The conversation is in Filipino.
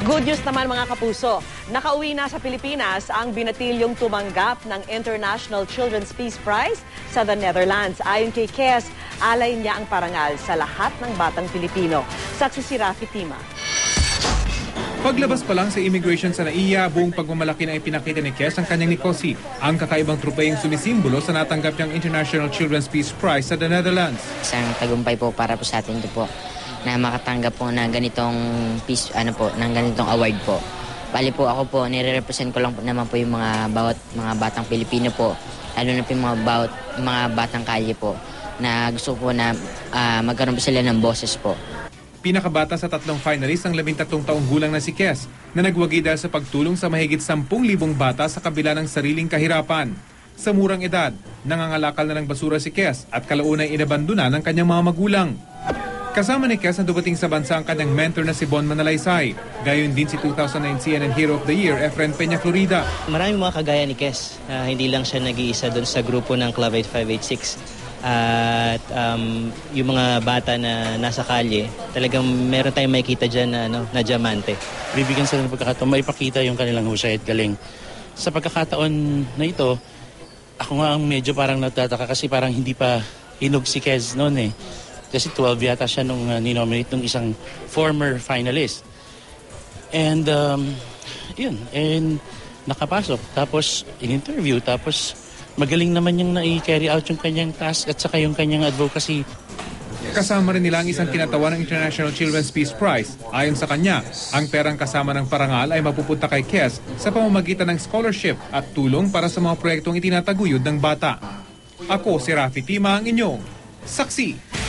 Good news naman mga kapuso, nakauwi na sa Pilipinas ang binatilyong tumanggap ng International Children's Peace Prize sa the Netherlands. Ayon kay Kes, alay niya ang parangal sa lahat ng batang Pilipino. Saksi si Rafi Tima. Paglabas pa lang sa immigration sa NAIA, buong pagmamalaki na ipinakita ni Kes ang kanyang nikosi, ang kakaibang trupeyong sumisimbolo sa natanggap niyang International Children's Peace Prize sa the Netherlands. Isang tagumpay po para po sa atin ito po na makatanggap po ng ganitong peace, ng ganitong award po. Bali po ako po, nire-represent ko lang po naman po yung mga batang Pilipino po, lalo na po yung mga batang kalye po, na gusto po na magkaroon po sila ng boses po. Pinakabata sa tatlong finalist ang 13 taong gulang na si Kes, na nagwagi dahil sa pagtulong sa mahigit 10,000 bata sa kabila ng sariling kahirapan. Sa murang edad, nangangalakal na ng basura si Kes at kalaunay inabandona ng kanyang mga magulang. Kasama ni Kes na dumating sa bansa ang kanyang mentor na si Bon Manalaysay. Gayon din si 2009 CNN Hero of the Year, Efren Peña Florida. Maraming mga kagaya ni Kes. Hindi lang siya nag-iisa doon sa grupo ng Club 8586. At yung mga bata na nasa kalye, talagang meron tayong makikita dyan na diamante. Bibigyan sila ng pagkakataon, maipakita yung kanilang husay at galing. Sa pagkakataon na ito, ako nga ang medyo parang natataka kasi parang hindi pa hinog si Kes noon eh. Kasi 12 yata siya nung ninominate ng isang former finalist. And yun, and nakapasok. Tapos in-interview, tapos magaling naman yung na-carry out yung kanyang task at saka yung kanyang advocacy. Kasama rin nila ang isang kinatawa ng International Children's Peace Prize. Ayon sa kanya, ang perang kasama ng parangal ay mapupunta kay Kes sa pamamagitan ng scholarship at tulong para sa mga proyektong itinataguyod ng bata. Ako si Rafi Tima, ang inyong saksi.